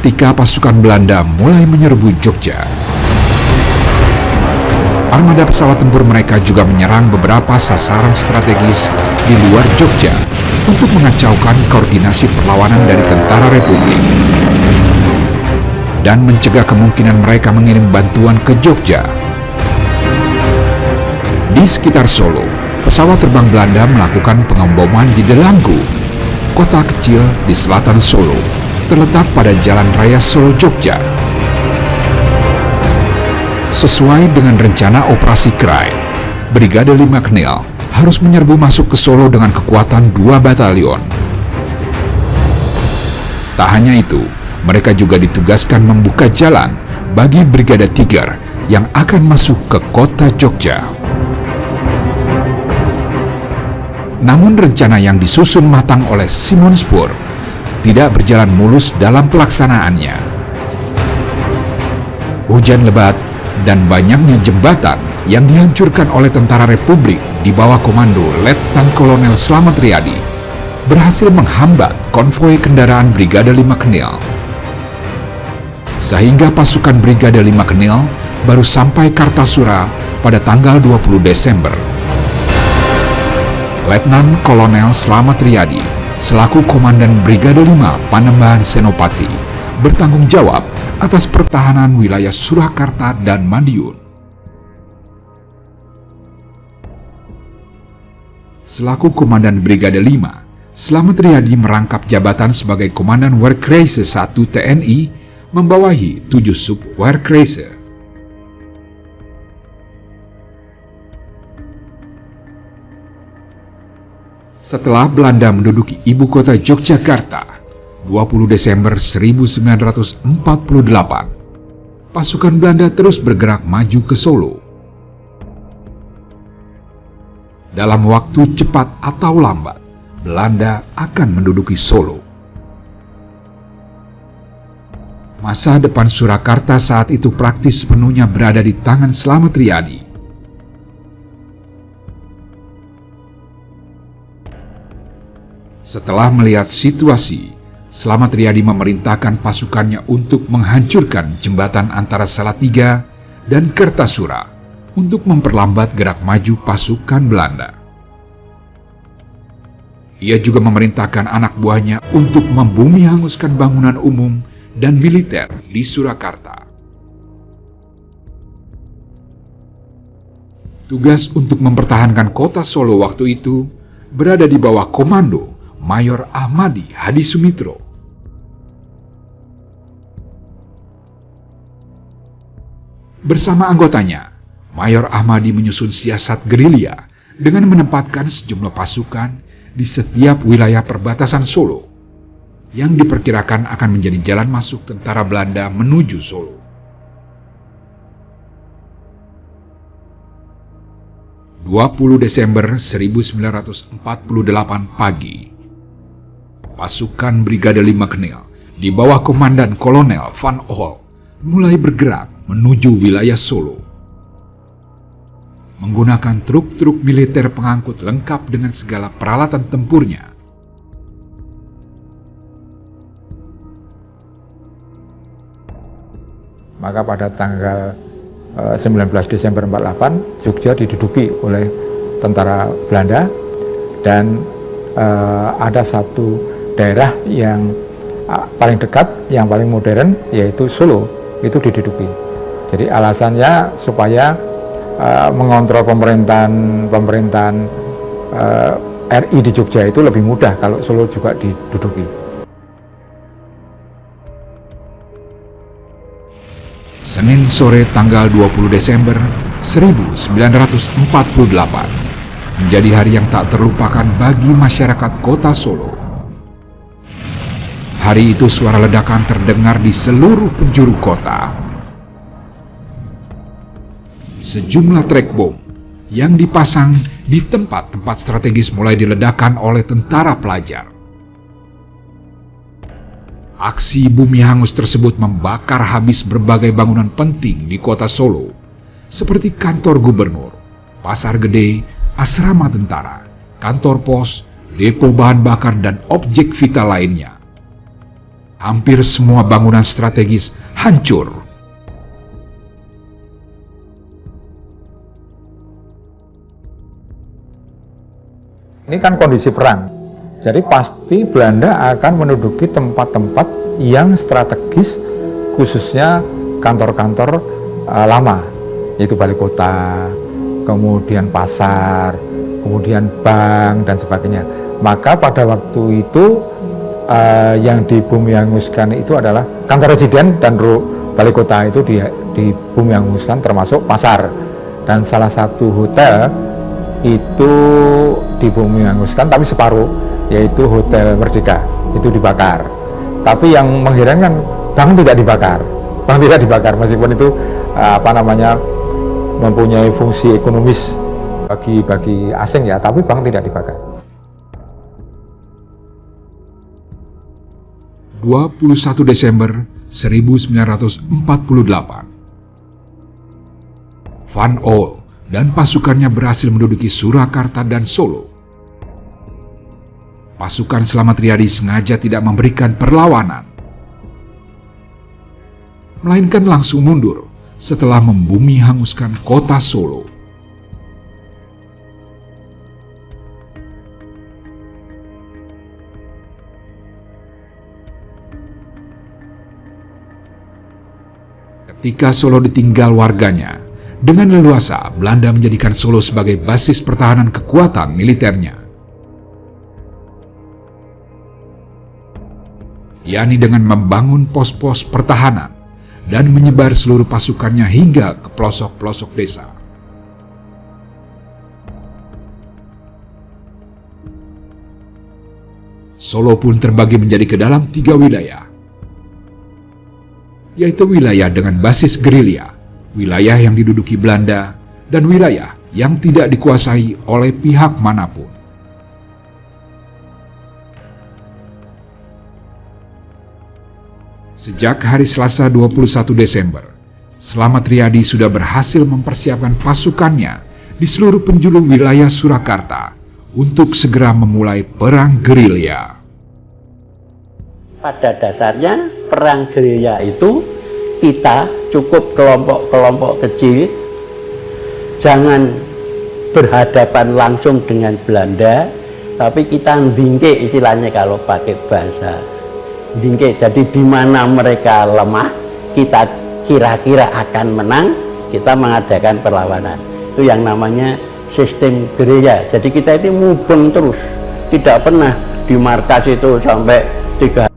ketika pasukan Belanda mulai menyerbu Jogja. Armada pesawat tempur mereka juga menyerang beberapa sasaran strategis di luar Jogja untuk mengacaukan koordinasi perlawanan dari tentara Republik dan mencegah kemungkinan mereka mengirim bantuan ke Jogja. Di sekitar Solo, pesawat terbang Belanda melakukan pengemboman di Delanggu, kota kecil di selatan Solo, terletak pada Jalan Raya Solo-Jogja. Sesuai dengan rencana operasi Krai, Brigade 5 Knil harus menyerbu masuk ke Solo dengan kekuatan 2 batalion. Tak hanya itu, mereka juga ditugaskan membuka jalan bagi Brigade Tiger yang akan masuk ke kota Jogja. Namun rencana yang disusun matang oleh Simon Spoor tidak berjalan mulus dalam pelaksanaannya. Hujan lebat dan banyaknya jembatan yang dihancurkan oleh tentara Republik di bawah komando Letnan Kolonel Slamet Riyadi berhasil menghambat konvoi kendaraan Brigade 5 Knil. Sehingga pasukan Brigade 5 Knil baru sampai Kartasura pada tanggal 20 Desember. Letnan Kolonel Slamet Riyadi selaku Komandan Brigade 5 Panembahan Senopati bertanggung jawab atas pertahanan wilayah Surakarta dan Madiun. Selaku Komandan Brigade 5, Slamet Riyadi merangkap jabatan sebagai Komandan Wehrkreise 1 TNI membawahi 7 sub Wehrkreise. Setelah Belanda menduduki ibu kota Yogyakarta, 20 Desember 1948, pasukan Belanda terus bergerak maju ke Solo. Dalam waktu cepat atau lambat, Belanda akan menduduki Solo. Masa depan Surakarta saat itu praktis sepenuhnya berada di tangan Slamet Riyadi. Setelah melihat situasi, Slamet Riyadi memerintahkan pasukannya untuk menghancurkan jembatan antara Salatiga dan Kertasura untuk memperlambat gerak maju pasukan Belanda. Ia juga memerintahkan anak buahnya untuk membumi hanguskan bangunan umum dan militer di Surakarta. Tugas untuk mempertahankan kota Solo waktu itu berada di bawah komando Mayor Ahmadi Hadi Sumitro. Bersama anggotanya, Mayor Ahmadi menyusun siasat gerilya dengan menempatkan sejumlah pasukan di setiap wilayah perbatasan Solo yang diperkirakan akan menjadi jalan masuk tentara Belanda menuju Solo. (20 Desember 1948 pagi), pasukan Brigade 5 Knil di bawah Komandan Kolonel Van Ohl mulai bergerak menuju wilayah Solo. Menggunakan truk-truk militer pengangkut lengkap dengan segala peralatan tempurnya. Maka pada tanggal 19 Desember 48, Jogja diduduki oleh tentara Belanda dan ada satu daerah yang paling dekat, yang paling modern, yaitu Solo, itu diduduki. Jadi alasannya supaya mengontrol pemerintahan RI di Jogja itu lebih mudah kalau Solo juga diduduki. Senin sore tanggal 20 Desember 1948 menjadi hari yang tak terlupakan bagi masyarakat kota Solo. Hari itu suara ledakan terdengar di seluruh penjuru kota. Sejumlah trek bom yang dipasang di tempat-tempat strategis mulai diledakkan oleh tentara pelajar. Aksi bumi hangus tersebut membakar habis berbagai bangunan penting di kota Solo, seperti kantor gubernur, pasar gede, asrama tentara, kantor pos, depo bahan bakar, dan objek vital lainnya. Hampir semua bangunan strategis hancur. Ini kan kondisi perang, jadi pasti Belanda akan menduduki tempat-tempat yang strategis, khususnya kantor-kantor lama, yaitu balai kota, kemudian pasar, kemudian bank, dan sebagainya. Maka pada waktu itu yang dibumi hanguskan itu adalah kantor residen dan balai kota itu dibumi hanguskan, termasuk pasar. Dan salah satu hotel itu dibumi hanguskan, tapi separuh, yaitu Hotel Merdeka, itu dibakar. Tapi yang mengherankan, bank tidak dibakar. Bank tidak dibakar, meskipun itu mempunyai fungsi ekonomis bagi asing ya, tapi bank tidak dibakar. 21 Desember 1948, Van Oel dan pasukannya berhasil menduduki Surakarta dan Solo. Pasukan Slamet Riyadi sengaja tidak memberikan perlawanan, melainkan langsung mundur setelah membumi hanguskan kota Solo. Ketika Solo ditinggal warganya, dengan leluasa Belanda menjadikan Solo sebagai basis pertahanan kekuatan militernya, yakni dengan membangun pos-pos pertahanan dan menyebar seluruh pasukannya hingga ke pelosok-pelosok desa. Solo pun terbagi menjadi ke dalam 3 wilayah, yaitu wilayah dengan basis gerilya, wilayah yang diduduki Belanda, dan wilayah yang tidak dikuasai oleh pihak manapun. Sejak hari Selasa 21 Desember, Slamet Riyadi sudah berhasil mempersiapkan pasukannya di seluruh penjuru wilayah Surakarta untuk segera memulai perang gerilya. Pada dasarnya perang gerilya itu kita cukup kelompok-kelompok kecil, jangan berhadapan langsung dengan Belanda, tapi kita ndingke, istilahnya kalau pakai bahasa ndingke. Jadi di mana mereka lemah, kita kira-kira akan menang, kita mengadakan perlawanan. Itu yang namanya sistem gerilya. Jadi kita itu mubeng terus, tidak pernah di markas itu sampai 3